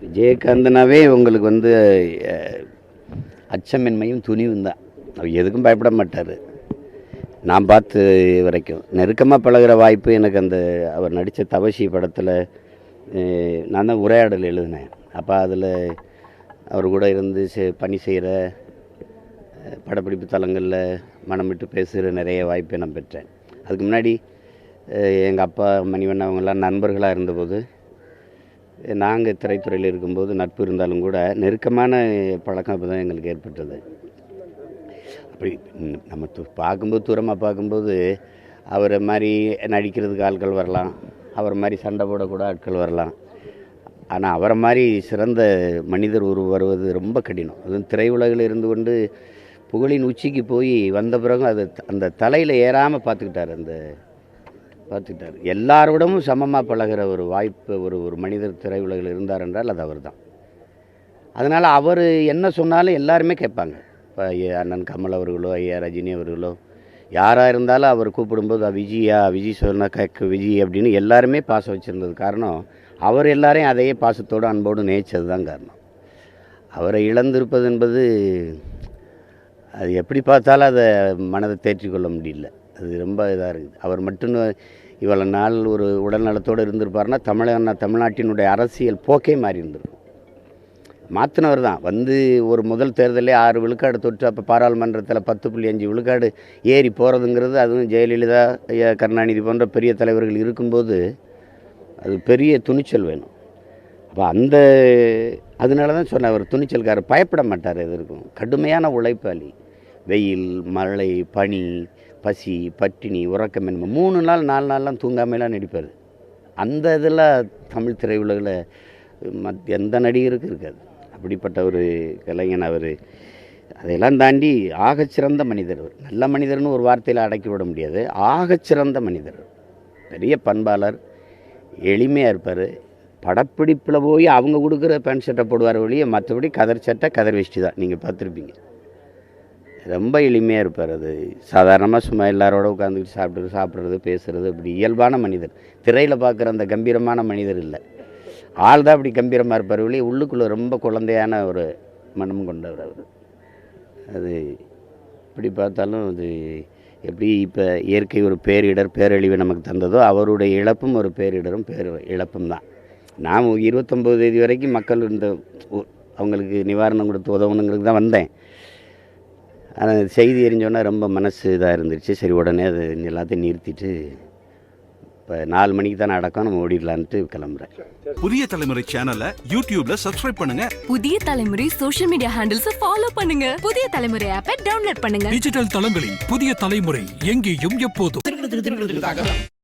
விஜயகாந்தனாவே உங்களுக்கு வந்து அச்சமின்மையும் துணிவும் தான். அவர் எதுக்கும் பயப்பட மாட்டார். நான் பார்த்து வரைக்கும் நெருக்கமாக பழகிற வாய்ப்பு எனக்கு அந்த அவர் நடித்த தவசி படத்தில் நான் தான் உரையாடல் எழுதினேன். அப்போ அதில் அவர் கூட இருந்து பணி செய்கிற படப்பிடிப்பு தலங்களில் மனம் விட்டு பேசுகிற நிறைய வாய்ப்பை நான் பெற்றேன். அதுக்கு முன்னாடி எங்கள் அப்பா மணிவண்ணன் அவங்கெல்லாம் நண்பர்களாக இருந்தபோது, நாங்கள் திரைத்துறையில் இருக்கும்போது நட்பு இருந்தாலும் கூட நெருக்கமான பழக்கம் அப்போ தான் எங்களுக்கு ஏற்பட்டது. அப்படி நம்ம பார்க்கும்போது தூரமாக பார்க்கும்போது அவரை மாதிரி நடிக்கிறதுக்கு ஆட்கள் வரலாம், அவரை மாதிரி சண்டை போடக்கூட ஆட்கள் வரலாம். ஆனால் அவரை மாதிரி சிறந்த மனிதர் வருவது ரொம்ப கடினம். அதுவும் திரையுலகில் இருந்து கொண்டு புகழின் உச்சிக்கு போய் வந்த பிறகு அது அந்த தலையில் ஏறாமல் பார்த்துக்கிட்டார். எல்லாரோடமும் சமமாக பழகிற ஒரு வாய்ப்பு ஒரு மனிதர் திரையுலகில் இருந்தார் என்றால் அது அவர் தான். அதனால் அவர் என்ன சொன்னாலும் எல்லாருமே கேட்பாங்க. இப்போ அண்ணன் கமல் அவர்களோ ஐயா ரஜினி அவர்களோ யாராக இருந்தாலும் அவர் கூப்பிடும்போது விஜய் சொன்ன விஜய் அப்படின்னு எல்லாருமே பாசம் வச்சுருந்தது காரணம் அவர் எல்லாரையும் அதையே பாசத்தோடு அன்போடு நேச்சது தான் காரணம். அவரை இழந்திருப்பது என்பது அது எப்படி பார்த்தாலும் அதை மனதை தேற்றிக்கொள்ள முடியல. அது ரொம்ப இதாக இருக்குது. அவர் மட்டும் இவ்வளோ நாள் ஒரு உடல்நலத்தோடு இருந்திருப்பார்னா தமிழ்நாட்டினுடைய அரசியல் போக்கே மாறி இருந்திருக்கும். மாற்றினவர் தான் வந்து ஒரு முதல் தேர்தலே 6 விழுக்காடு தொட்டு அப்போ பாராளுமன்றத்தில் 10.5 விழுக்காடு ஏறி போகிறதுங்கிறது, அதுவும் ஜெயலலிதா ஐயா கருணாநிதி போன்ற பெரிய தலைவர்கள் இருக்கும்போது அது பெரிய துணிச்சல் வேணும். அப்போ அதனால தான் சொன்னேன், அவர் துணிச்சல்காரர், பயப்பட மாட்டார். எதற்கும் கடுமையான உழைப்பாளி. வெயில், மழை, பனி, பசி, பட்டினி, உறக்கமின்மை 3 நாள் 4 நாள்லாம் தூங்காமலாம் நடிப்பார். அந்த இதெல்லாம் தமிழ் திரையுலகில் எந்த நடிகருக்கும் இருக்காது. அப்படிப்பட்ட ஒரு கலைஞன் அவர். அதையெல்லாம் தாண்டி ஆகச்சிறந்த மனிதர். நல்ல மனிதர்னு ஒரு வார்த்தையில் அடக்கி விட முடியாது. ஆகச்சிறந்த மனிதர், பெரிய பண்பாளர், எளிமையாக இருப்பார். படப்பிடிப்பில் போய் அவங்க கொடுக்குற பேண்ட் ஷர்ட்டை போடுவார் ஒழிய மற்றபடி கதர் சட்டை கதர் வேஷ்டி தான். நீங்கள் பார்த்துருப்பீங்க. ரொம்ப எளிமையாக இருப்பார். அது சாதாரணமாக சும்மா எல்லாரோட உட்காந்துக்கிட்டு சாப்பிட்றது பேசுகிறது அப்படி இயல்பான மனிதர். திரையில் பார்க்குற அந்த கம்பீரமான மனிதர் இல்லை. ஆள் தான் அப்படி கம்பீரமாக இருப்பார் ஒழிய உள்ளுக்குள்ளே ரொம்ப குழந்தையான ஒரு மனம் கொண்டவர் அவர். அது இப்படி பார்த்தாலும் அது எப்படி இப்போ இயற்கை ஒரு பேரழிவை நமக்கு தந்ததோ அவருடைய இழப்பும் ஒரு பேரிடரும் இழப்பும் தான். நான் 29 தேதி வரைக்கும் மக்கள் அவங்களுக்கு நிவாரணம் கொடுத்து உதவணுங்கிறது தான் வந்தேன். ஆனால் செய்தி எரிஞ்சோன்னா ரொம்ப மனசு இதாக இருந்துச்சு. சரி, உடனே அது எல்லாத்தையும் நிறுத்திட்டு இப்போ 4 மணிக்கு தான் அடக்கம், நம்ம ஓடிடலான்ட்டு கிளம்புறேன். புதிய தலைமுறை சேனலை யூடியூப்ல சப்ஸ்கிரைப் பண்ணுங்க. புதிய தலைமுறை சோஷியல் மீடியா ஹேண்டில்ஸ் ஃபாலோ பண்ணுங்க. புதிய தலைமுறை ஆப்பை டவுன்லோட் பண்ணுங்க. டிஜிட்டல் தளங்களில் புதிய தலைமுறை எங்கேயும் எப்போதும்.